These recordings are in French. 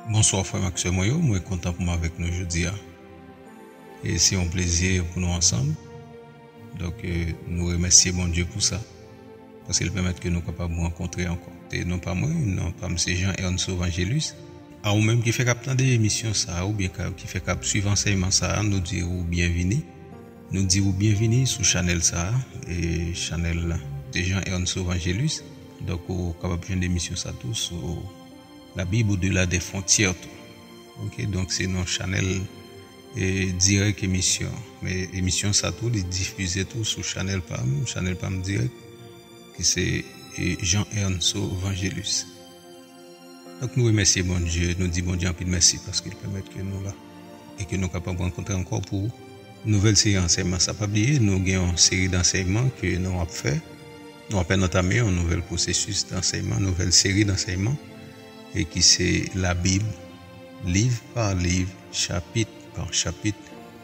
Bonsoir frère Maxime Moyo, moi content pour moi avec nous aujourd'hui. Et c'est un plaisir pour nous ensemble. Donc nous remercions bon Dieu pour ça. Parce qu'il permet que nous capables de rencontrer encore. Et non pas moi, non pas M. Jean-Ernst Evangelus. À ou même qui fait capter des émissions ça, ou bien qui fait cap suivre enseignement ça, nous disons bienvenue. Nous disons bienvenue sur Chanel ça, et Chanel de Jean-Ernst Evangelus. Donc on est capable de faire des émissions ça tous sur la Bible au-delà des frontières. Ok, donc c'est non Chanel et direct émission. Mais émission ça tout, les diffuser tout sur Chanel Pam direct, qui c'est Jean-Ernst Evangelus. Donc nous remercions bon Dieu, nous disons bon Dieu un peu de merci parce qu'il permet que nous là et que nous sommes capables de rencontrer encore pour une nouvelle série d'enseignements. Ça pas oublier, nous avons une série d'enseignements que nous avons fait. Nous avons entamé un nouvel processus d'enseignement, une nouvelle série d'enseignements et qui c'est la Bible, livre par livre, chapitre par chapitre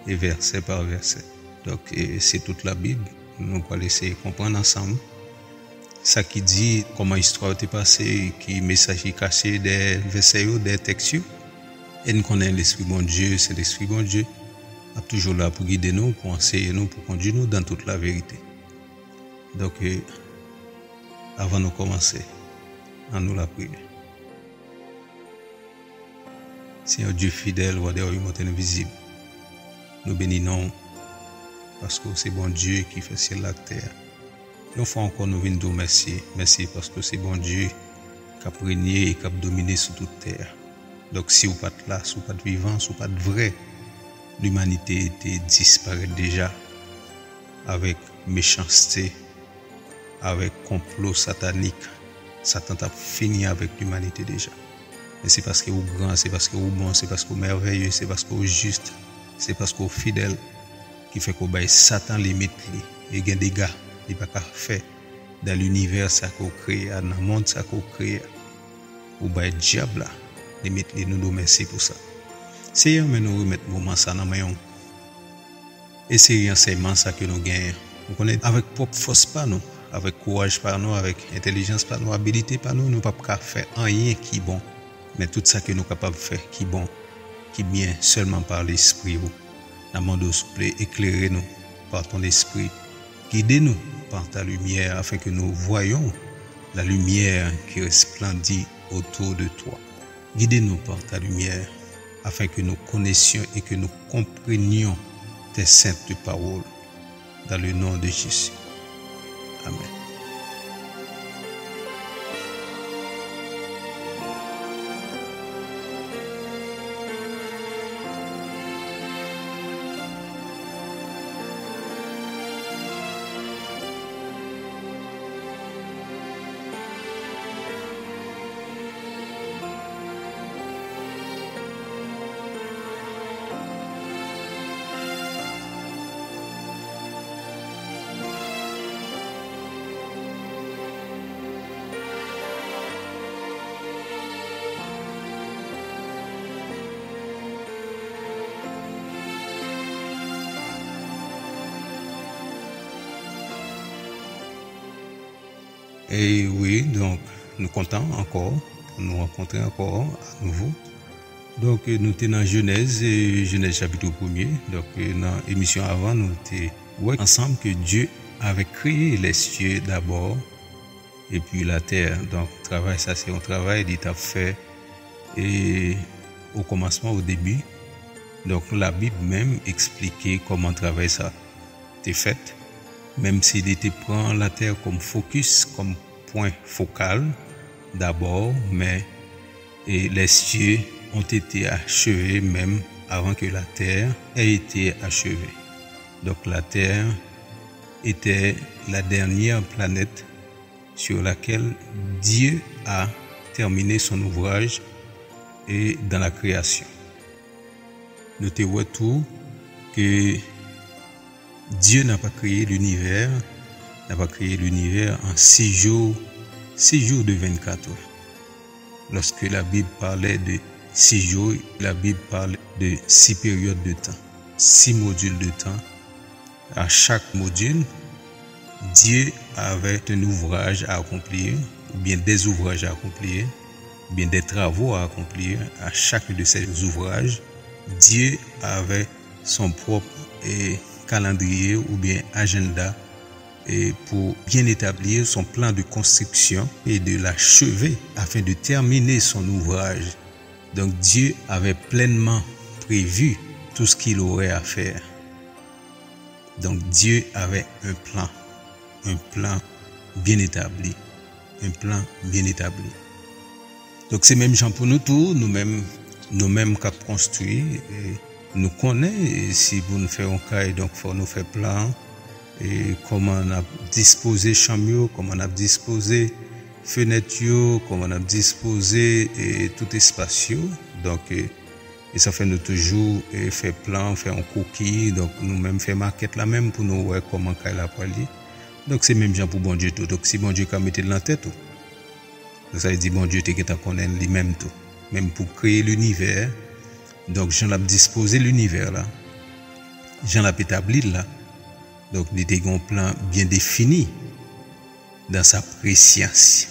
et verset par verset. Donc c'est toute la Bible. Nous allons essayer de comprendre ensemble ça qui dit comment l'histoire est passée, qui message est caché des versets, des textes. Et nous connaissons l'Esprit bon Dieu, c'est l'Esprit bon Dieu est toujours là pour guider nous, pour enseigner nous, pour conduire nous dans toute la vérité. Donc avant de commencer, à nous la prière. Seigneur Dieu fidèle, roi des royaumes invisibles, nous bénissons parce que c'est bon Dieu qui fait ciel la terre. Une fois encore, nous venons de merci. Merci parce que c'est bon Dieu qui a régné et qui a dominé sur toute terre. Donc si vous n'êtes pas là, si vous n'êtes pas vivant, si vous n'êtes pas vrai, l'humanité était disparaît déjà avec méchanceté, avec complot satanique. Satan a fini avec l'humanité déjà. Mais c'est parce que vous êtes grand, c'est parce que vous êtes bon, c'est parce que vous êtes merveilleux, c'est parce que vous êtes juste, c'est parce que vous êtes fidèle qui fait que vous avez Satan limite et il y a des gars. Il n'y a pas fait dans l'univers ça qu'on crée, dans le monde ça qu'on crée. Ou bien le diable là, limite nous nous merci pour ça. Seigneur, mais nous remettre moment ça dans main. Et c'est enseignement ça que nous gagnons. Nous connaissons avec propre force par nous, avec courage par nous, avec intelligence par nous, habilité par nous, nous pas capable faire rien qui est bon. Mais tout ça que nous capables de faire qui est bon, qui est bien seulement par l'esprit. Nous demandons s'il vous plaît éclairez nous par ton esprit. Guidez-nous par ta lumière afin que nous voyions la lumière qui resplendit autour de toi. Guidez-nous par ta lumière afin que nous connaissions et que nous comprenions tes saintes paroles. Dans le nom de Jésus. Amen. Et oui, donc nous comptons encore, nous rencontrer encore à nouveau. Donc nous sommes dans Genèse chapitre 1er. Donc dans l'émission avant, nous étions ensemble que Dieu avait créé les cieux d'abord et puis la terre. Donc travail, ça c'est un travail qu'il a fait et au commencement, au début. Donc la Bible même expliquait comment travail ça était fait. Même s'il était prend la terre comme focus, comme point focal d'abord, mais les cieux ont été achevés même avant que la terre ait été achevée. Donc la terre était la dernière planète sur laquelle Dieu a terminé son ouvrage et dans la création. Notez tout que Dieu n'a pas créé l'univers, en 6 jours de 24 heures. Lorsque la Bible parlait de 6 jours, la Bible parle de 6 périodes de temps, 6 modules de temps. À chaque module, Dieu avait un ouvrage à accomplir, ou bien des ouvrages à accomplir, bien des travaux à accomplir à chacun de ces ouvrages, Dieu avait son propre calendrier ou bien agenda et pour bien établir son plan de construction et de l'achever afin de terminer son ouvrage. Donc Dieu avait pleinement prévu tout ce qu'il aurait à faire. Donc Dieu avait un plan bien établi, un plan bien établi. Donc c'est même gens pour nous tous, nous-mêmes qui construit, nous connaissons si vous nous faites un cas, donc faut nous faire plan et comment on a disposé chambre, comment on a disposé fenêtre, comment on a disposé tout espace. Donc et ça fait nous toujours faire plan, faire un coquille, donc nous-mêmes faire maquette la même pour nous voir comment qu'elle a parlé. Donc c'est même gens pour bon Dieu tout. Donc si bon Dieu a mis dans la tête tout. Donc ça veut dire bon Dieu te qu'à connaître lui-même tout. Même pour créer l'univers. Donc Jean l'a disposé l'univers là. Jean l'a établi là. Donc il était un plan bien défini dans sa préscience.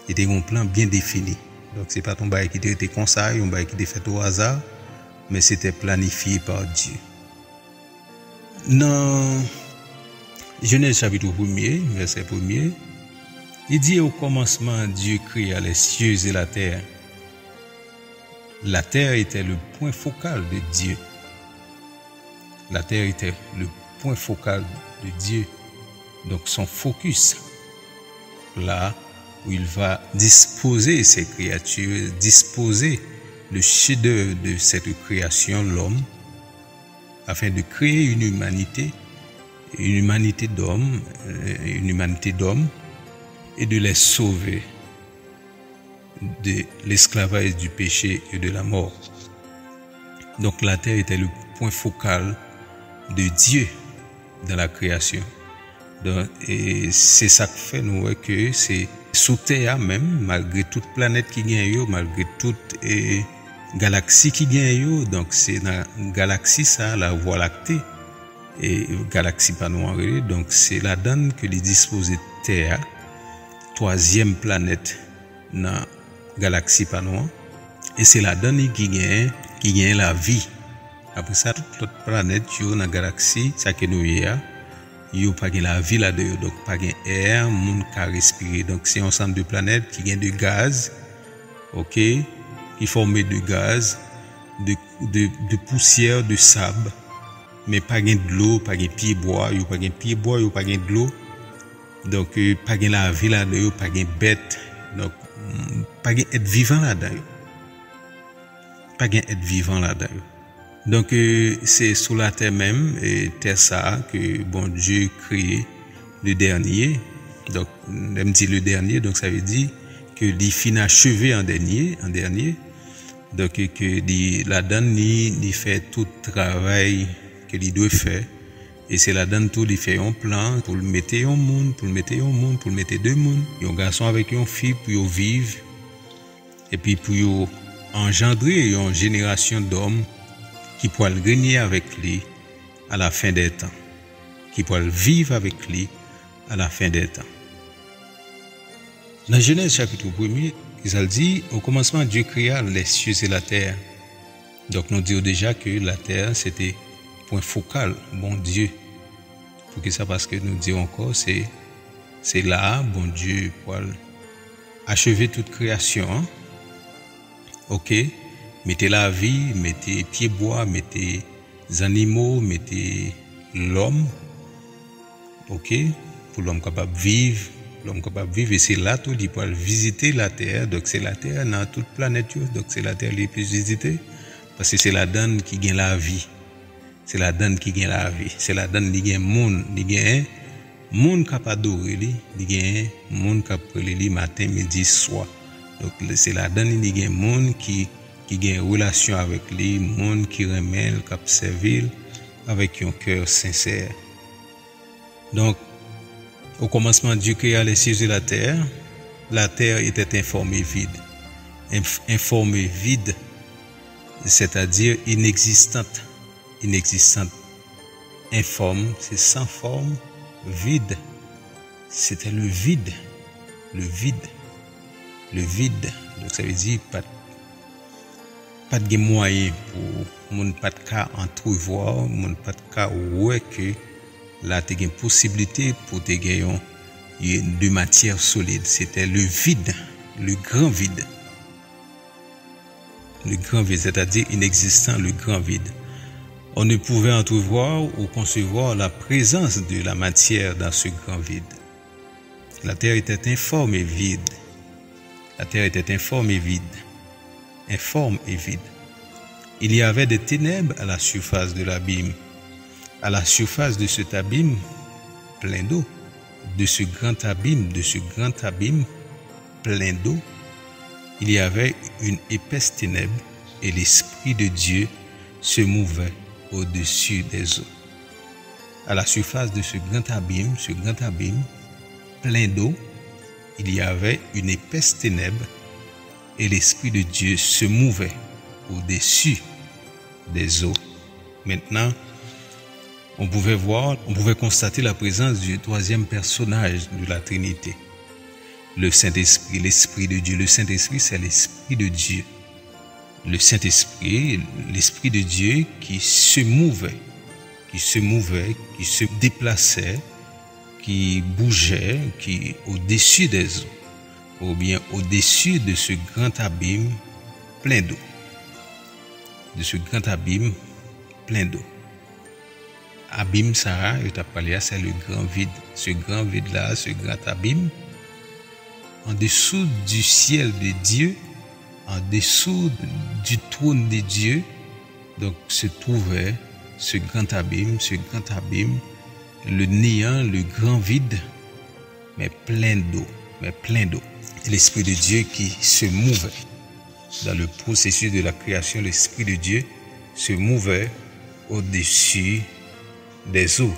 Il était un plan bien défini. Donc c'est pas ton bail qui était comme ça, un bail qui était fait au hasard, mais c'était planifié par Dieu. Dans Genèse chapitre 1er, verset 1er, il dit au commencement Dieu créa les cieux et la terre. La terre était le point focal de Dieu. La terre était le point focal de Dieu. Donc son focus, là où il va disposer ses créatures, disposer le chef-d'œuvre de cette création, l'homme, afin de créer une humanité d'hommes, et de les sauver de l'esclavage du péché et de la mort. Donc la terre était le point focal de Dieu dans la création. Donc, et c'est ça qui fait nous que c'est sous terre même, malgré toute planète qui gagne, malgré toute galaxie qui gagne, donc c'est dans la galaxie ça, la Voie lactée, et galaxie pas noire, donc c'est la donne que les disposés Terre, troisième planète dans la galaxie pas noire, et c'est la donne qui gagne la vie. Après ça, toute l'autre planète, dans la galaxie, ça que nous y a, il n'y a pas de la vie là-dedans, donc pas de air, monde qui respirer. Donc c'est un ensemble de planètes qui gagne de gaz, ok, qui forment de gaz, de poussière, de sable, mais pas de l'eau, pas de pied bois, il n'y a pas de pied bois, il n'y a pas de l'eau. Donc pas de la vie là-dedans, pas de bête, donc pas de être vivant là-dedans. Pas de être vivant là-dedans. Donc c'est sous la terre même, terre ça que bon Dieu créé le dernier. Donc même dit le dernier, donc ça veut dire que il finit achevé en dernier. Donc que la donne il fait tout travail que il doit faire, et c'est la donne tout il fait un plan pour le mettre au monde, pour le mettre deux mondes, un garçon avec une fille pour vivre, et puis pour engendrer une génération d'hommes qui pourra régner avec lui à la fin des temps, qui pourra vivre avec lui à la fin des temps. Dans Genèse chapitre 1er, il dit, au commencement Dieu créa les cieux et la terre. Donc nous disons déjà que la terre c'était point focal, bon Dieu. Pour que ça, parce que nous disons encore, c'est là, bon Dieu, pour achever toute création. Hein? Ok? Mettez la vie, mettez pieds bois, mettez les animaux, mettez l'homme. Ok? Pour l'homme capable de vivre. Et c'est là tout il peut visiter la terre. Donc c'est la terre dans toute planète. Donc c'est la terre les plus visitée. Parce que c'est la donne qui gagne la vie. C'est la donne qui gagne la vie. C'est la donne qui gagne monde. Il gagne monde qui a adoré lui. Il gagne monde qui a prié lui matin, midi, soir. Donc c'est la donne qui gagne monde qui gagne relation avec lui, monde qui remet, qui observe avec un cœur sincère. Donc au commencement Dieu créa les cieux et la terre. La terre était informée vide. Informée vide, c'est-à-dire inexistante. Informe, c'est sans forme, vide. C'était le vide. le vide. Donc ça veut dire pas de moyen pour mon pas de cas entrevoir, mon pas de cas ouais que là tu as une possibilité pour te gagner de matière solide. C'était le vide, le grand vide. Le grand vide, c'est-à-dire inexistant, le grand vide. On ne pouvait entrevoir ou concevoir la présence de la matière dans ce grand vide. La terre était informe et vide. La terre était informe et vide. Informe et vide. Il y avait des ténèbres à la surface de l'abîme. À la surface de cet abîme, plein d'eau. De ce grand abîme, plein d'eau, il y avait une épaisse ténèbre et l'Esprit de Dieu se mouvait au-dessus des eaux. À la surface de ce grand abîme, plein d'eau, il y avait une épaisse ténèbre et l'Esprit de Dieu se mouvait au-dessus des eaux. Maintenant, on pouvait constater la présence du troisième personnage de la Trinité. Le Saint-Esprit, l'Esprit de Dieu. Le Saint-Esprit, c'est l'Esprit de Dieu. Le Saint-Esprit, l'Esprit de Dieu qui se mouvait, qui se déplaçait, qui bougeait, qui au-dessus des eaux, ou bien au-dessus de ce grand abîme plein d'eau. De ce grand abîme plein d'eau. Abîme Sarah, je t'ai parlé, c'est le grand vide. Ce grand vide-là, ce grand abîme, en dessous du ciel de Dieu, en dessous du trône de Dieu, donc se trouvait ce grand abîme, le néant, le grand vide, mais plein d'eau. Et l'Esprit de Dieu qui se mouvait. Dans le processus de la création, l'Esprit de Dieu se mouvait au-dessus des eaux.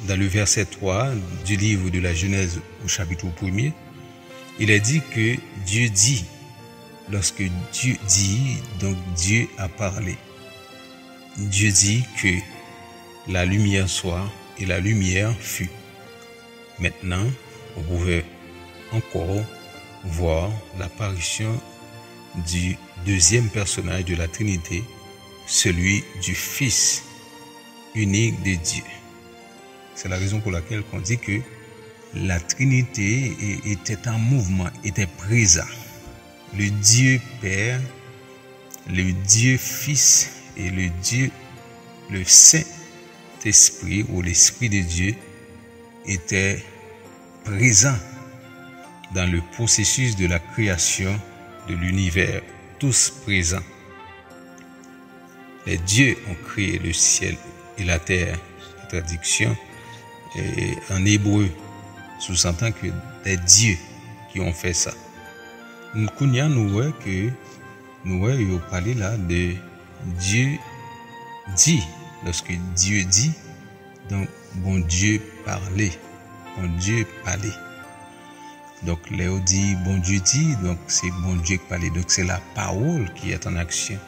Dans le verset 3 du livre de la Genèse au chapitre 1er, il est dit que Dieu dit. Lorsque Dieu dit, donc Dieu a parlé. Dieu dit que la lumière soit et la lumière fut. Maintenant, on pouvait encore voir l'apparition du deuxième personnage de la Trinité, celui du Fils unique de Dieu. C'est la raison pour laquelle on dit que la Trinité était en mouvement, était présent. Le Dieu Père, le Dieu Fils et le Saint-Esprit ou l'Esprit de Dieu étaient présents dans le processus de la création de l'univers, tous présents. Les dieux ont créé le ciel et la terre. La traduction en hébreu sous-entend que des dieux qui ont fait ça. Nous voyons que nous parlé là de Dieu dit. Lorsque Dieu dit, donc bon Dieu parlait. Donc Léo dit bon Dieu dit, donc c'est bon Dieu qui parlait. Donc c'est la parole qui est en action.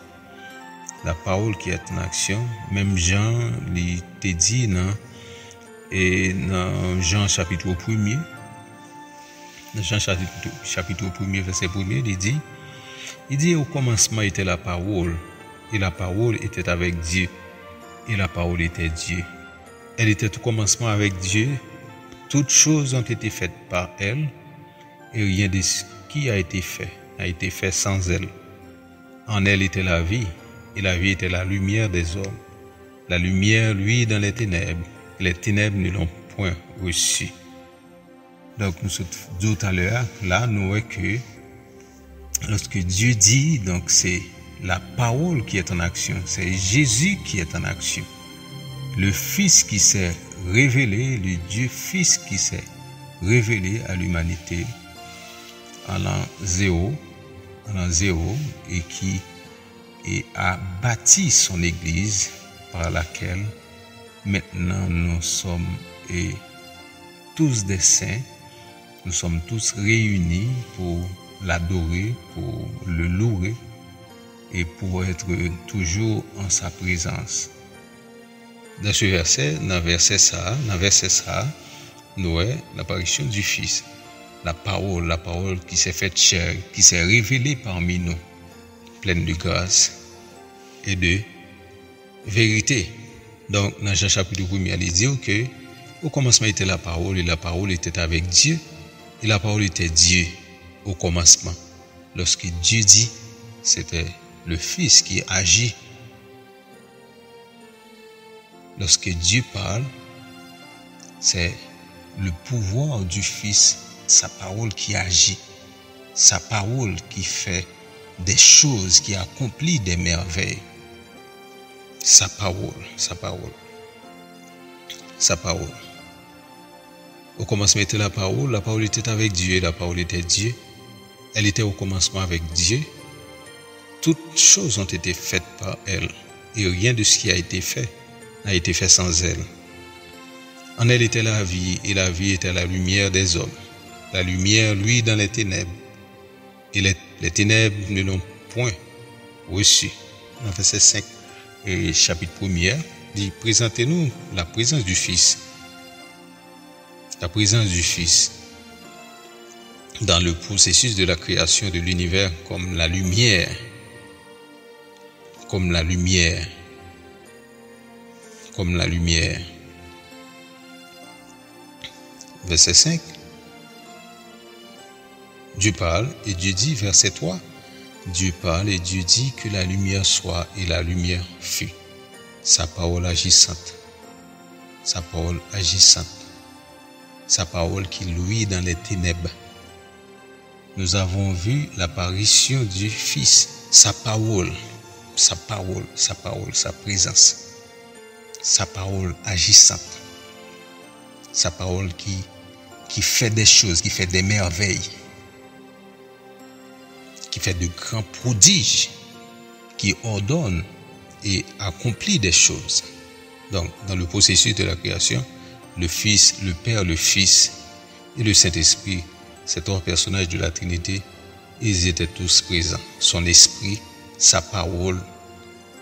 La parole qui est en action. Même Jean, il te dit dans Jean chapitre 1er. Dans Jean chapitre 1er, verset 1er, il dit au commencement était la parole, et la parole était avec Dieu, et la parole était Dieu. Elle était au commencement avec Dieu, toutes choses ont été faites par elle, et rien de ce qui a été fait sans elle. En elle était la vie, et la vie était la lumière des hommes. La lumière, lui, dans les ténèbres, et les ténèbres ne l'ont point reçue. Donc, nous sommes dit tout à l'heure, là, nous voyons que lorsque Dieu dit, donc c'est la parole qui est en action, c'est Jésus qui est en action. Le Fils qui s'est révélé, le Dieu Fils qui s'est révélé à l'humanité en l'an zéro, et qui a bâti son Église par laquelle maintenant nous sommes tous des saints. Nous sommes tous réunis pour l'adorer, pour le louer et pour être toujours en sa présence. Dans ce verset, dans verset ça, nous voyons l'apparition du Fils. la parole qui s'est faite chair, qui s'est révélée parmi nous, pleine de grâce et de vérité. Donc, dans Jean chapitre 1, il dit que au commencement était la parole, et la parole était avec Dieu, et la parole était Dieu au commencement. Lorsque Dieu dit, c'était le Fils qui agit. Lorsque Dieu parle, c'est le pouvoir du Fils, sa parole qui agit, sa parole qui fait des choses, qui accomplit des merveilles. Sa parole. Au commencement était la parole était avec Dieu, la parole était Dieu. Elle était au commencement avec Dieu. Toutes choses ont été faites par elle, et rien de ce qui a été fait n'a été fait sans elle. En elle était la vie, et la vie était la lumière des hommes. La lumière, lui, dans les ténèbres, et les ténèbres ne l'ont point reçu. Dans verset 5, et chapitre 1er, dit, présentez-nous la présence du Fils. La présence du Fils dans le processus de la création de l'univers comme la lumière. Verset 5. Dieu parle et Dieu dit, verset 3. Dieu parle et Dieu dit que la lumière soit et la lumière fut. Sa parole agissante. Sa parole qui luit dans les ténèbres. Nous avons vu l'apparition du Fils, sa présence, sa parole agissante, sa parole qui fait des choses, qui fait des merveilles, qui fait de grands prodiges, qui ordonne et accomplit des choses. Donc, dans le processus de la création, le Fils, le Père, le Fils et le Saint-Esprit, ces trois personnages de la Trinité, ils étaient tous présents. Son esprit, sa parole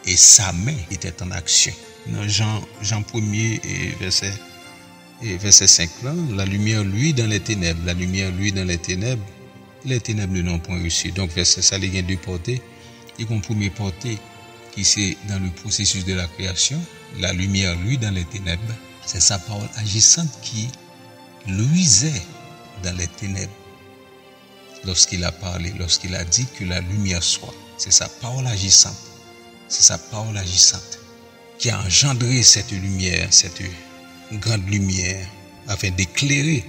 et sa main étaient en action. Dans Jean 1er verset 5, là, la lumière lui dans les ténèbres, les ténèbres ne l'ont point reçu. Donc verset ça, il y a deux portées. Il y a une première portée qui c'est dans le processus de la création, la lumière lui dans les ténèbres. C'est sa parole agissante qui luisait dans les ténèbres lorsqu'il a parlé, lorsqu'il a dit que la lumière soit. C'est sa parole agissante. C'est sa parole agissante qui a engendré cette lumière, cette grande lumière, afin d'éclairer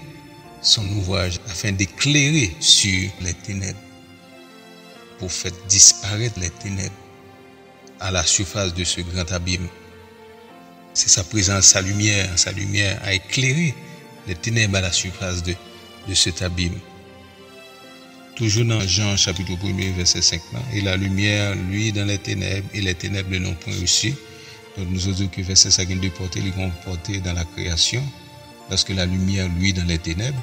son ouvrage, afin d'éclairer sur les ténèbres, pour faire disparaître les ténèbres à la surface de ce grand abîme. C'est sa présence, sa lumière a éclairé les ténèbres à la surface de cet abîme. Toujours dans Jean chapitre 1er verset 5, et la lumière lui dans les ténèbres, et les ténèbres ne l'ont point reçu. Donc nous avons dit que verset 52 porté, ils vont porter dans la création, lorsque la lumière lui dans les ténèbres,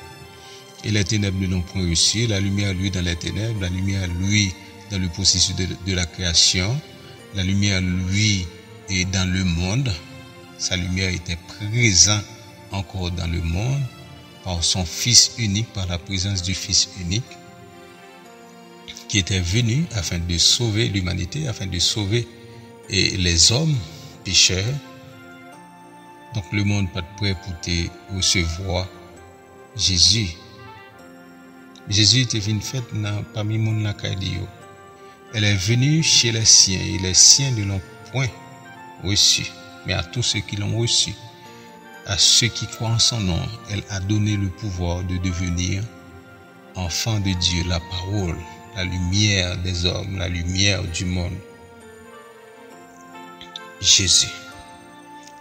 et les ténèbres ne l'ont point reçu. La lumière lui dans les ténèbres, la lumière lui dans le processus de la création, la lumière lui est dans le monde. Sa lumière était présente encore dans le monde par son Fils unique, par la présence du Fils unique qui était venu afin de sauver l'humanité, afin de sauver les hommes pécheurs. Donc le monde n'est pas prêt pour te recevoir Jésus. Jésus était venu fait parmi le monde. Elle est venue chez les siens et les siens ne l'ont point reçu. Mais à tous ceux qui l'ont reçu, à ceux qui croient en son nom, elle a donné le pouvoir de devenir enfants de Dieu, la parole, la lumière des hommes, la lumière du monde. Jésus,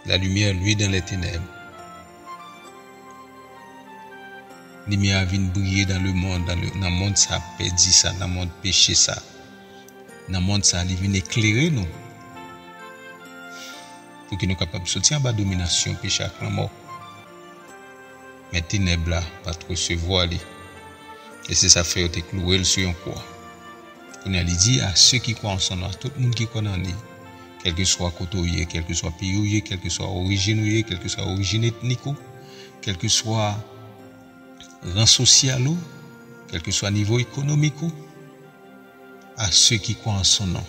la lumière lui dans les ténèbres. La lumière vient briller dans le monde, dans le monde ça perdu ça, dans le monde péché ça. Dans le monde ça, il vient éclairer nous. Pour que nous soyons capables de sortir en bas de domination, péché à la mort. Mais ténèbres là, pas te recevoir. Et c'est ça fait te clouer sur un croix. On a dit à ceux qui croient en son nom, à tout le monde qui connaît en lui, quel que soit côté, quel que soit pays, quel que soit origine, quel que soit origine ethnique, quel que soit rang social, quel que soit niveau économique, à ceux qui croient en son nom,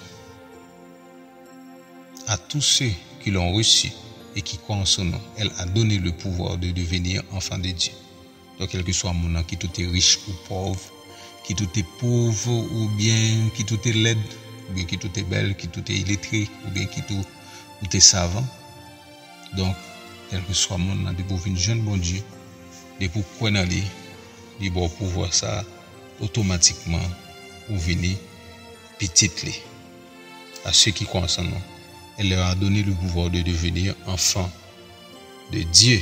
à tous ceux qui l'ont reçu et qui croient en son nom, elle a donné le pouvoir de devenir enfant de Dieu. Donc, quel que soit mon nom, qui tout est riche ou pauvre, qui tout est pauvre ou bien qui tout est laide, ou bien qui tout est belle, qui tout est illettré, ou bien qui tout est savant. Donc, quel que soit mon nom, de pour une jeune bon Dieu, de pour croire dans lui, il va pouvoir ça automatiquement ou venir petit à ceux qui croient en son nom. Elle leur a donné le pouvoir de devenir enfants de Dieu.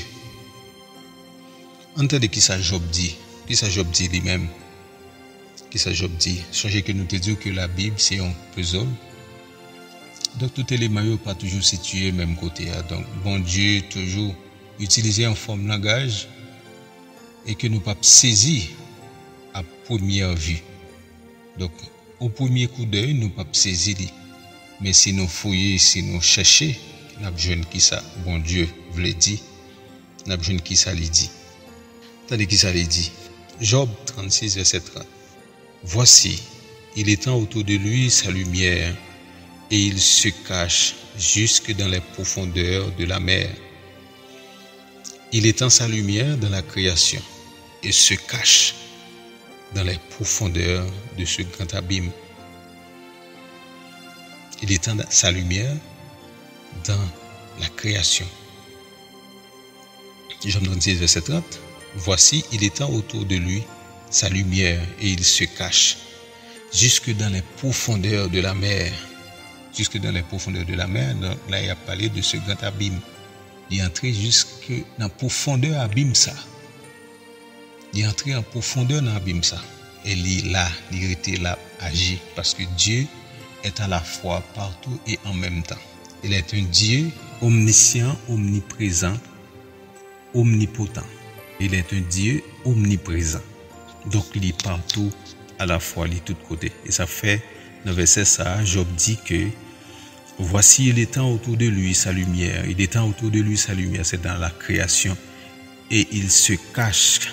Entendez qui ça Job dit. Qui ça Job dit lui-même. Qui ça Job dit. Songez que nous te disons que la Bible c'est un puzzle. Donc tout élément n'est pas toujours situé même côté. Donc bon Dieu toujours utilisé en forme langage et que nous pas saisir à première vue. Donc au premier coup d'œil nous pas saisir. Mais si nous fouillons, si nous cherchons, nous avons besoin qui ça, bon Dieu voulait dire, nous avons besoin qui ça lui dit. Attendez qui ça lui dit. Job 36, verset 30. Voici, il étend autour de lui sa lumière et il se cache jusque dans les profondeurs de la mer. Il étend sa lumière dans la création et se cache dans les profondeurs de ce grand abîme. Il étend sa lumière dans la création. Job 36, verset 30. Voici, il étend autour de lui sa lumière et il se cache jusque dans les profondeurs de la mer. Jusque dans les profondeurs de la mer, là il a parlé de ce grand abîme. Il est entré jusque dans la profondeur abîme ça. Il est entré en profondeur dans l'abîme ça. Et il était là, agi parce que Dieu est à la fois partout et en même temps. Il est un Dieu omniscient, omniprésent, omnipotent. Il est un Dieu omniprésent. Donc il est partout à la fois, il est de tous côtés. Et ça fait, dans le verset ça, Job dit que voici il étend autour de lui sa lumière. Il étend autour de lui sa lumière, c'est dans la création. Et il se cache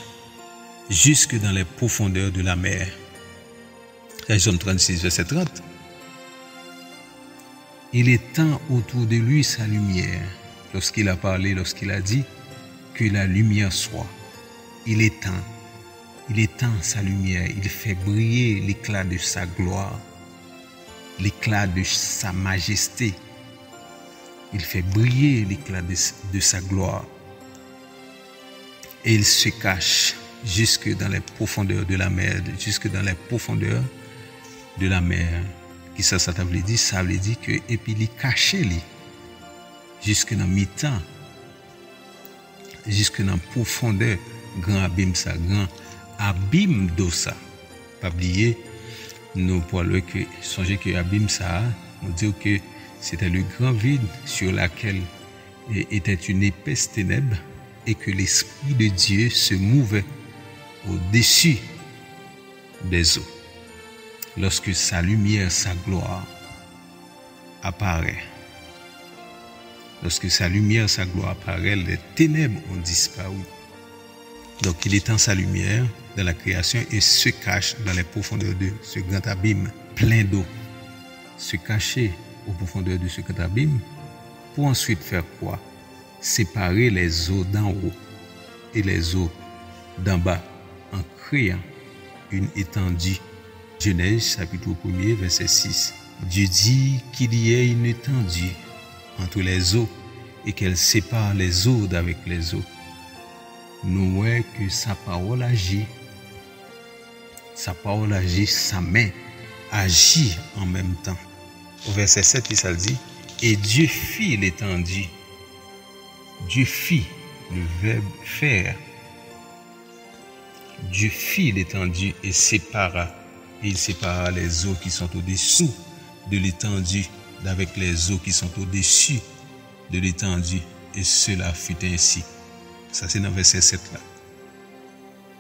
jusque dans les profondeurs de la mer. Job 36, verset 30. Il étend autour de lui sa lumière. Lorsqu'il a parlé, lorsqu'il a dit que la lumière soit, il étend sa lumière, il fait briller l'éclat de sa gloire, l'éclat de sa majesté. Il fait briller l'éclat de sa gloire. Et il se cache jusque dans les profondeurs de la mer, jusque dans les profondeurs de la mer. Qui ça veut dire? Ça veut dire que, et puis il caché jusque dans mi-temps, jusque dans profondeur, grand abîme ça, grand abîme d'eau ça. Pas oublier, nous parlons que, songez que abîme ça, nous dit que c'était le grand vide sur lequel était une épaisse ténèbre et que l'Esprit de Dieu se mouvait au-dessus des eaux. Lorsque sa lumière, sa gloire apparaît. Lorsque sa lumière, sa gloire apparaît, les ténèbres ont disparu. Donc il étend sa lumière dans la création et se cache dans les profondeurs de ce grand abîme plein d'eau. Se cacher aux profondeurs de ce grand abîme pour ensuite faire quoi? Séparer les eaux d'en haut et les eaux d'en bas en créant une étendue. Genèse chapitre 1er verset 6. Dieu dit qu'il y ait une étendue entre les eaux et qu'elle sépare les eaux d'avec les eaux. Nous voyons que sa parole agit. Sa parole agit, sa main agit en même temps. Au verset 7, il s'est dit, et Dieu fit l'étendue. Dieu fit, le verbe faire. Dieu fit l'étendue et sépara. Et il sépara les eaux qui sont au-dessous de l'étendue d'avec les eaux qui sont au-dessus de l'étendue. Et cela fut ainsi. Ça, c'est dans le verset 7 là.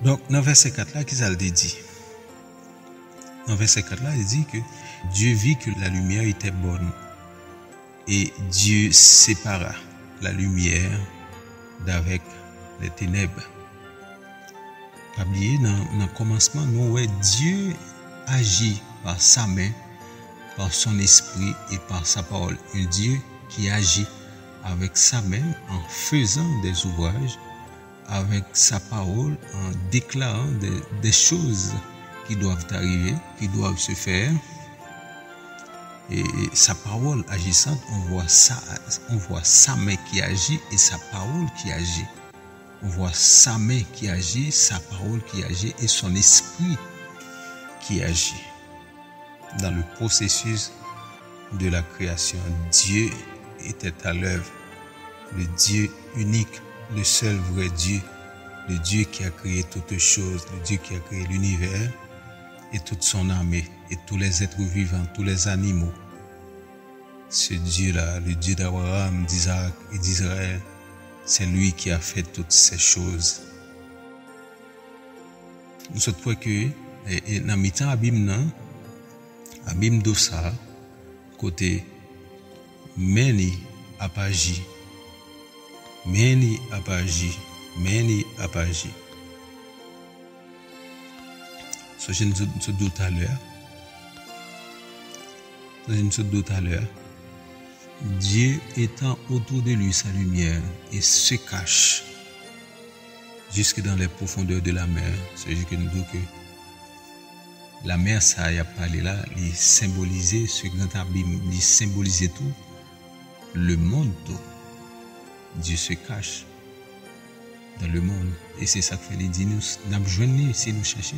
Donc, dans le verset 4 là, qu'est-ce qu'il dit? Dans le verset 4 là, il dit que Dieu vit que la lumière était bonne. Et Dieu sépara la lumière d'avec les ténèbres. Pas oublier, dans le commencement, nous voyons Dieu agit par sa main, par son esprit et par sa parole. Un Dieu qui agit avec sa main en faisant des ouvrages, avec sa parole en déclarant des choses qui doivent arriver, qui doivent se faire. Et sa parole agissante, on voit sa main qui agit et sa parole qui agit. On voit sa main qui agit, sa parole qui agit et son esprit qui agit. Dans le processus de la création, Dieu était à l'œuvre. Le Dieu unique, le seul vrai Dieu, le Dieu qui a créé toutes choses, le Dieu qui a créé l'univers et toute son armée et tous les êtres vivants, tous les animaux. Ce Dieu-là, le Dieu d'Abraham, d'Isaac et d'Israël, c'est lui qui a fait toutes ces choses. Nous souhaitons que, dans le temps, Abim Dosa, côté Meni Apaji, Meni Apaji. So, je nous dis tout à l'heure. Dieu étend autour de lui sa lumière et se cache jusque dans les profondeurs de la mer. C'est-à-dire que nous disons que la mer, ça y a parlé là, il symbolisait ce grand abîme, il symbolisait tout, le monde tout. Dieu se cache dans le monde. Et c'est ça que fait les dit nous avons besoin si nous cherchons.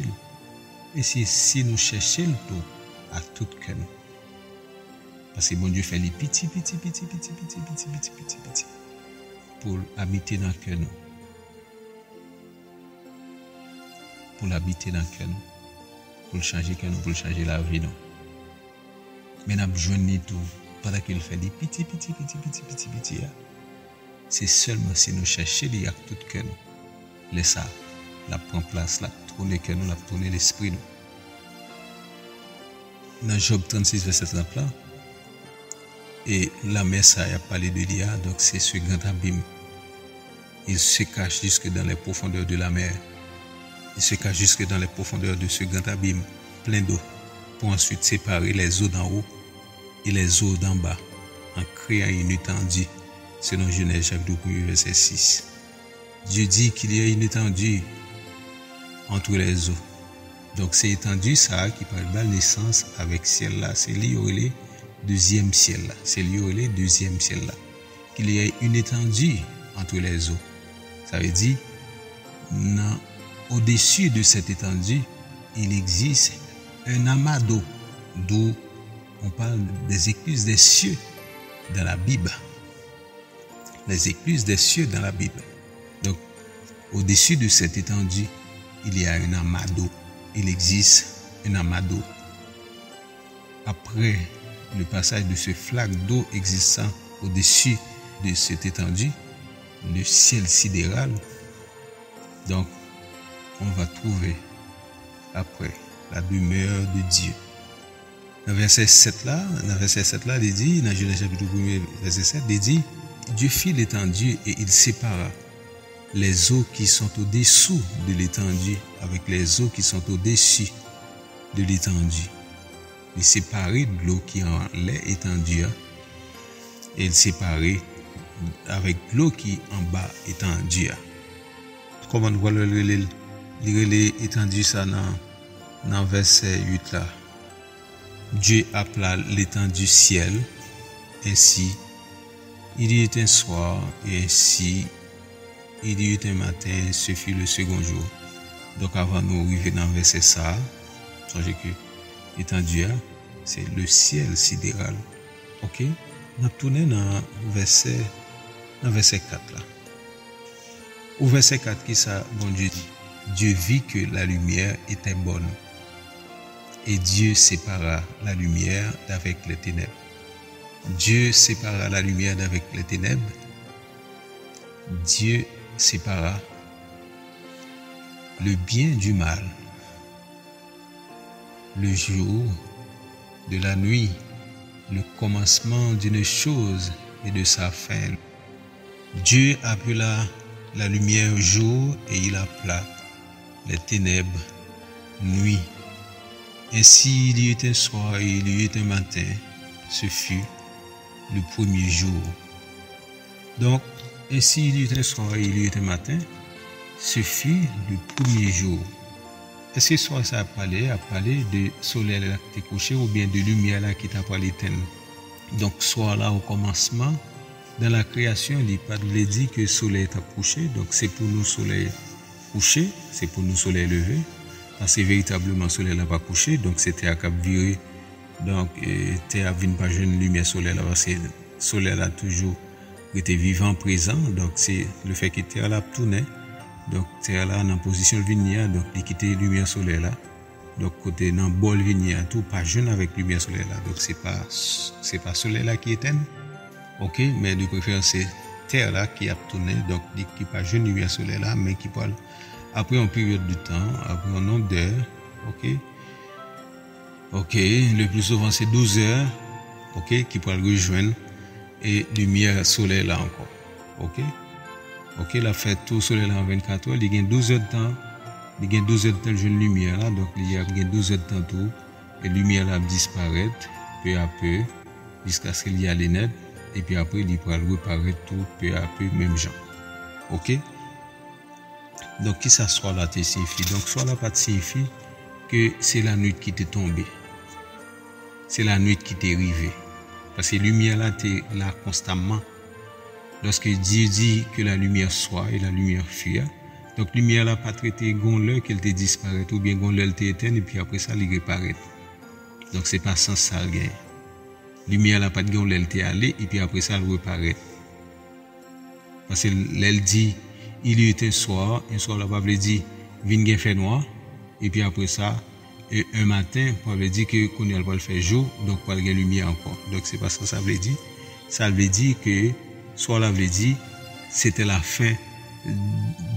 Et si nous cherchons tout à tout cœur. Parce que bon Dieu fait les petits pour habiter dans le cœur nous. Pour l'habiter dans le cœur nous. Pour changer cœur nous, pour changer la vie nous. Mais nous avons besoin de tout. Pendant qu'il fait des petits. C'est seulement si nous cherchons les actes tout cœur nous. Laisse ça, la prend place, la tourner cœur nous, la tourner l'esprit nous. Dans Job 36, verset 30 là, et la mer, ça a parlé de l'IA, donc c'est ce grand abîme. Il se cache jusque dans les profondeurs de la mer. Il se cache jusque dans les profondeurs de ce grand abîme, plein d'eau, pour ensuite séparer les eaux d'en haut et les eaux d'en bas, en créant une étendue, selon Genèse chapitre 1, verset 6. Dieu dit qu'il y a une étendue entre les eaux. Donc c'est étendue ça qui parle de la naissance avec ciel là, c'est lié au deuxième ciel là, c'est lié au deuxième ciel là. Qu'il y ait une étendue entre les eaux. Ça veut dire au-dessus de cette étendue, il existe un amas d'eau, d'où on parle des écluses des cieux dans la Bible. Les écluses des cieux dans la Bible. Donc, au-dessus de cette étendue, il y a un amas d'eau. Il existe un amas d'eau. Après le passage de ce flaque d'eau existant au-dessus de cette étendue, le ciel sidéral, donc on va trouver après la demeure de Dieu. Dans verset 7 là, il dit, dans Genèse chapitre 1, verset 7, il dit, Dieu fit l'étendue et il sépara les eaux qui sont au-dessous de l'étendue avec les eaux qui sont au-dessus de l'étendue. Il séparait de l'eau qui en l'étendue et il séparait avec l'eau qui en bas étendue. Comment on voit l'étendue ça dans verset 8 là. Dieu appela l'étendue ciel, ainsi il y eut un soir et ainsi il y eut un matin, ce fut le second jour. Donc avant nous arriver dans verset ça, songez que étendue, c'est le ciel sidéral. Ok? Nous tournons dans verset 4 là. Au verset 4 qui ça, bon Dieu dit, Dieu vit que la lumière était bonne. Et Dieu sépara la lumière d'avec les ténèbres. Dieu sépara la lumière d'avec les ténèbres. Dieu sépara le bien du mal. Le jour de la nuit, le commencement d'une chose et de sa fin. Dieu appela la lumière jour et il appela les ténèbres, nuit. Ainsi il y eut un soir et il y eut un matin, ce fut le premier jour. Donc, ainsi il y eut un soir et il y eut un matin, ce fut le premier jour. Est-ce que soir ça a parlé de soleil là qui était couché ou bien de lumière là qui t'a parlé l'éternel? Donc, soir là au commencement, dans la création, il pas de dit que le soleil est couché, donc c'est pour nous soleil couché, c'est pour nous soleil levé, parce que véritablement le soleil n'a pas couché, donc c'était à cap viré, donc terre vient pas jeune lumière soleil là, parce que le soleil a toujours été vivant, présent, donc c'est le fait que terre là tourné, donc terre là en position lumière, donc il quitte lumière soleil là, donc côté dans bol lumière tout pas jeune avec lumière soleil là, donc c'est pas soleil là qui éteint. OK, mais de préférence c'est terre là qui a tourné, donc qui pas jeune lumière soleil là, mais qui parle après une période de temps, après un nombre d'heures. OK, le plus souvent c'est 12 heures, OK, qui peut rejoindre et lumière soleil là encore. OK, la fête tout soleil là en 24 heures, il y a 12 heures de temps. Il y a 12 heures de temps de jeune lumière là, donc il y a 12 heures de temps tout et lumière là disparaît peu à peu jusqu'à ce qu'il y a les nets. Et puis après, il va reparaître tout peu à peu, même genre. OK? Donc, qui ça soit là te signifie? Donc, soit là pas signifie que c'est la nuit qui t'est tombée. C'est la nuit qui t'est arrivée. Parce que la lumière là, t'es là constamment. Lorsque Dieu dit que la lumière soit et la lumière fuit, donc, la lumière là pas traité l'heure qu'elle te disparaît ou bien l'heure elle t'éteint et puis après ça, elle reparaît. Donc, c'est pas sans ça, gain. Lumière là pas de gon l'elle t'est allé et puis après ça elle reparaît. Parce que l'elle dit il y eut un soir là pas veut dire vinn gen fait noir et puis après ça un matin pas veut dire que qu'on va le faire jour donc pas de lumière encore. Donc c'est pas ça veut dire. Ça veut dire que soir là veut dire c'était la fin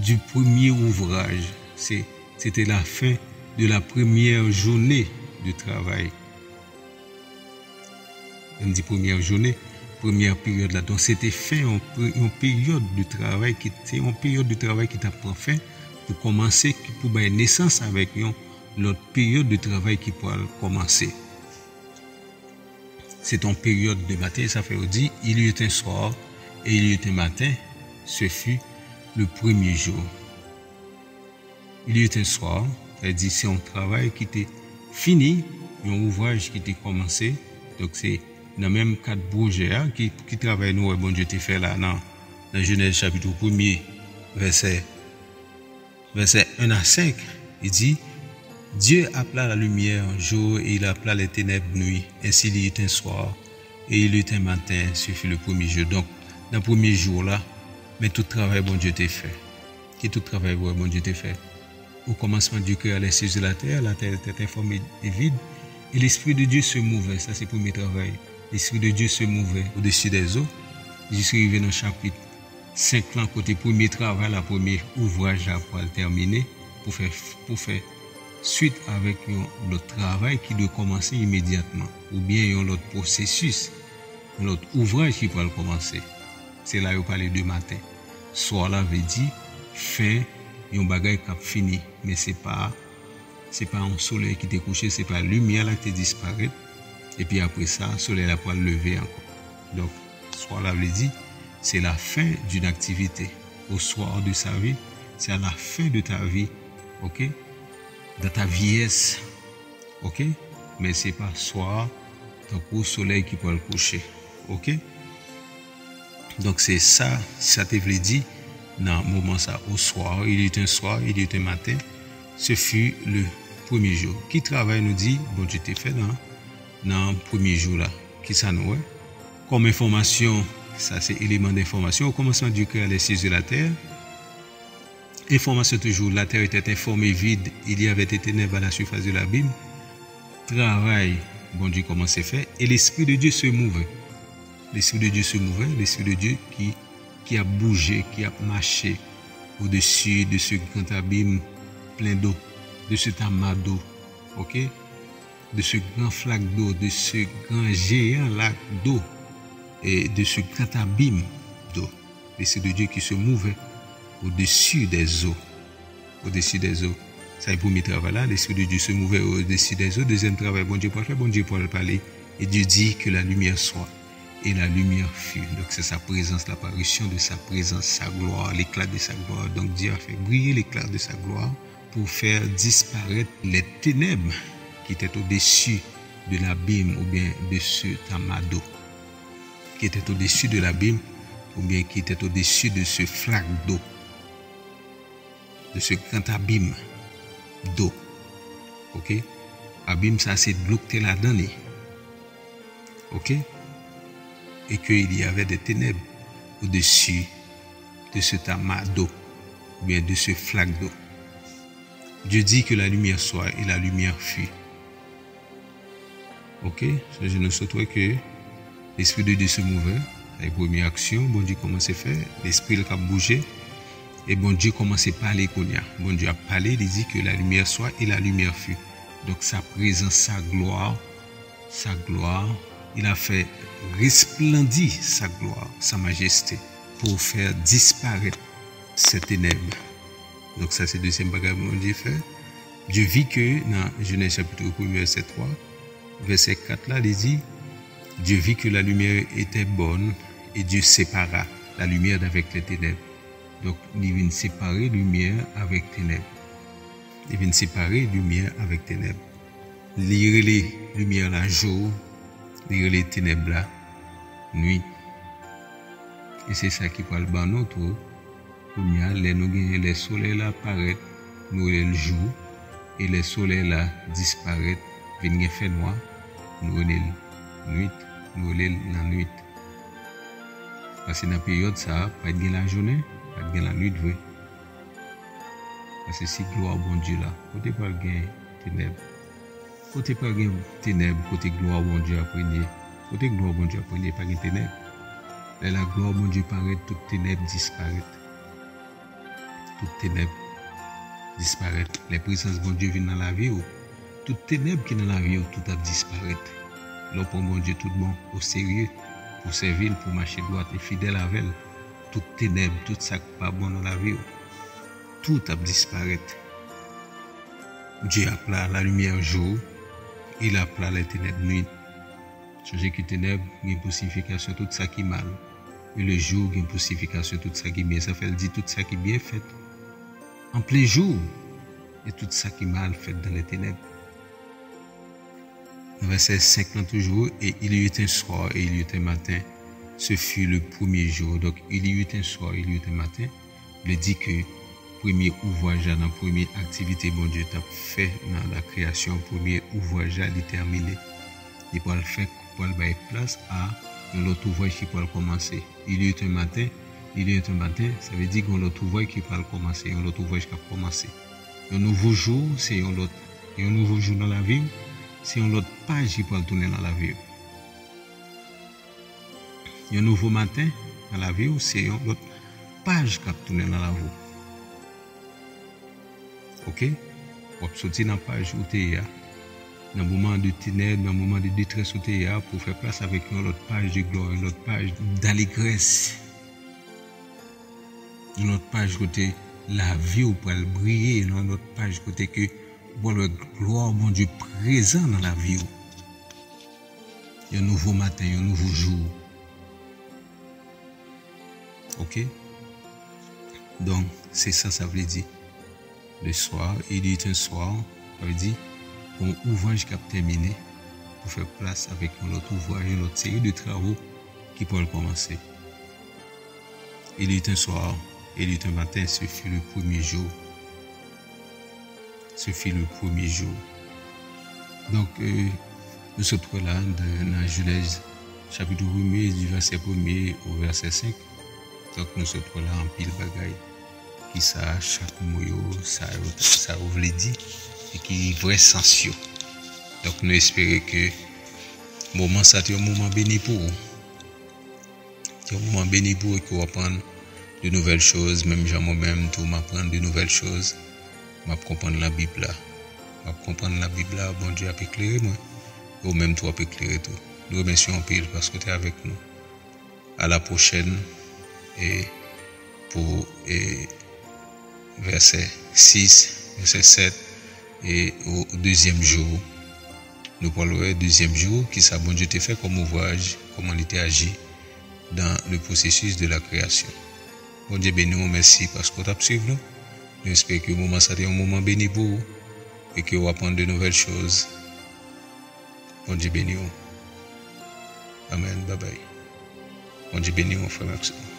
du premier ouvrage. C'était la fin de la première journée de travail. On dit première journée, première période là. Donc c'était fin une période de travail qui t'a pris fin pour commencer, pour donner naissance avec l'autre période de travail qui pourra commencer. C'est une période de matin, ça fait dire il y eut un soir et il y eut un matin, ce fut le premier jour. Il y eut un soir, ça dit c'est un travail qui était fini, un ouvrage qui était commencé, donc c'est dans même quatre projets qui travaillent nous bon Dieu te fait là dans Genèse chapitre 1er verset 1 à 5, il dit Dieu appela la lumière jour et il appela les ténèbres nuit. Ainsi il y eut un soir et il y eut un matin, ce fut le premier jour. Donc dans le premier jour là, mais tout travail bon Dieu te fait. Qui tout travail bon Dieu te fait. Au commencement Dieu créa les cieux de la terre était informée et vide et l'esprit de Dieu se mouvait, ça c'est le premier travail. L'Esprit de Dieu se mouvait au-dessus des eaux. Je suis arrivé dans le chapitre 5 là, côté premier travail, la premier ouvrage là pour le terminer, pour faire suite avec l'autre travail qui doit commencer immédiatement, ou bien l'autre processus, l'autre ouvrage qui va commencer. C'est là où on parle de matin. Soit là veut dire fin, un bagage qui a fini, mais c'est pas un soleil qui t'est couché, c'est pas la lumière là qui disparaît. Et puis après ça, le soleil là pour lever encore. Donc, soir là veut dire, c'est la fin d'une activité. Au soir de sa vie, c'est à la fin de ta vie, ok? Dans ta vieillesse, ok? Mais c'est pas soir, donc au soleil qui peut le coucher, ok? Donc c'est ça te veut dire, dans le moment ça, au soir, il y eut un soir, il y eut un matin, ce fut le premier jour. Qui travaille nous dit, bon Dieu t'ai fait dans le premier jour là, qui ça nous est? Comme information, ça c'est élément d'information, au commencement Dieu créa les cieux de la terre. Information toujours, la terre était informée vide, il y avait des ténèbres à la surface de l'abîme. Travail, bon Dieu comment c'est fait, et l'Esprit de Dieu se mouvait. L'Esprit de Dieu se mouvait, l'Esprit de Dieu qui a bougé, qui a marché au-dessus de ce grand abîme plein d'eau, de cet amas d'eau, ok? De ce grand flaque d'eau, de ce grand géant lac d'eau et de ce grand abîme d'eau. L'Esprit de Dieu qui se mouvait au-dessus des eaux. Au-dessus des eaux. Ça est le premier travail là, l'Esprit de Dieu se mouvait au-dessus des eaux. Deuxième travail, bon Dieu pour le faire, bon Dieu pour le parler. Et Dieu dit que la lumière soit. Et la lumière fut. Donc c'est sa présence, l'apparition de sa présence, sa gloire, l'éclat de sa gloire. Donc Dieu a fait briller l'éclat de sa gloire pour faire disparaître les ténèbres qui étaient au-dessus de l'abîme ou bien de ce tamado, qui était au-dessus de l'abîme ou bien qui était au-dessus de ce flaque d'eau, de ce grand abîme d'eau. Ok? Abîme, ça c'est de l'eau que tu là-dedans. Ok? Et qu'il y avait des ténèbres au-dessus de ce tamas d'eau, ou bien de ce flaque d'eau. Dieu dit que la lumière soit et la lumière fut. Ok? Je ne souhaiterais que l'Esprit de Dieu se mouvait. La première action, bon Dieu commence à faire, l'Esprit a bougé. Et bon Dieu commence à parler. Bon Dieu a parlé, il dit que la lumière soit et la lumière fut. Donc sa présence, sa gloire, il a fait resplendir sa gloire, sa majesté, pour faire disparaître ces ténèbres. Donc ça c'est le deuxième bagage que Dieu fait. Dieu vit que dans Genèse chapitre 1, verset 3, verset 4 là, il dit, Dieu vit que la lumière était bonne et Dieu sépara la lumière d'avec les ténèbres. Donc il vient séparer lumière avec ténèbres. Il vient séparer lumière avec ténèbres. Lire les lumières la jour, lire les ténèbres la nuit. Et c'est ça qui parle de nous tout. Nous gagnons les soleils là apparaître, nous le jour, et les soleils là disparaître, viennent faire noir, nous le nuit, nous le la nuit. Parce que dans la période ça, pas de la journée, pas de la nuit vrai. Parce que si gloire bon Dieu là, côté pas gain ténèbres. Côté pas gain ténèbres, côté gloire bon Dieu apprenez. Côté gloire bon Dieu apprenez pas gain ténèbres. Et la gloire bon Dieu paraît, toutes ténèbres disparaissent. Toutes ténèbres disparaissent. Les présences bon Dieu viennent dans la vie. Toutes ténèbres qui sont dans la vie, tout a disparu. Là pour bon Dieu tout le monde au sérieux, pour servir, pour marcher droit et fidèle avec elle. Toutes ténèbres, tout ça qui n'est pas bon dans la vie, tout a disparu. Dieu appela la lumière jour, il appela les ténèbres nuit. Changer que ténèbres, il y a une pacification, tout ça qui est mal. Et le jour, il y a une pacification, tout ça qui est bien. Ça fait dire tout ça qui est bien fait. En plein jour, et tout ça qui est mal fait dans les ténèbres. Verset 5 toujours, et il y eut un soir et il y eut un matin. Ce fut le premier jour. Donc, il y eut un soir, il y eut un matin. Il dit que premier ouvrage, dans la première activité, bon Dieu t'a fait dans la création, premier ouvrage, il est terminé. Il peut le faire pour le faire place à l'autre ouvrage qui peut commencer. Il y eut un matin, ça veut dire que l'autre ouvrage qui peut commencer, l'autre ouvrage qui a commencé. Un nouveau jour, c'est un autre. Et un nouveau jour dans la vie, c'est une autre page qui peut tourner dans la vie. Et un nouveau matin dans la vie, c'est une autre page qui peut tourner dans la vie. Ok? On peut sortir dans la page où tu es. Dans le moment de ténèbres, dans le moment de détresse où tu es, pour faire place avec une autre page de gloire, une autre page d'allégresse. Une autre page côté la vie où pour briller, une autre page côté que bon le gloire mon Dieu présent dans la vie. Il y a un nouveau matin, il y a un nouveau jour. Ok? Donc, c'est ça, ça veut dire. Le soir, il y a un soir, ça veut dire un ouvrage qui a terminé pour faire place avec un autre ouvrage, une autre série de travaux qui peuvent commencer. Il y a un soir, il y a un matin, ce fut le premier jour. Ce fut le premier jour. Donc, nous sommes là dans Genèse chapitre 1 du verset 1 au verset 5. Donc, nous sommes là en pile bagaille. Qui ça, chaque mot, ça ouvre les dit, et qui est vrai sens. Donc, nous espérons que le moment, ça est un moment béni pour vous. C'est un moment béni pour vous qui va apprendre de nouvelles choses, même moi-même, tout m'apprendre de nouvelles choses. Je vais comprendre la Bible là. Je vais comprendre la Bible là, bon Dieu a éclairé moi. Ou même toi peut éclairer tout. Nous remercions en pile parce que tu es avec nous. À la prochaine et pour verset 6, verset 7. Et au deuxième jour, nous parlerons deuxième jour qui ça bon Dieu t'a fait comme ouvrage, comment il t'a agi dans le processus de la création. Bon Dieu béni, merci parce que tu as suivi nous. Nous espérons que le moment ça un moment béni pour vous et que vous apprendre de nouvelles choses. Bon Dieu béni. Amen. Bye bye. Bon Dieu béni, mon frère Maxime.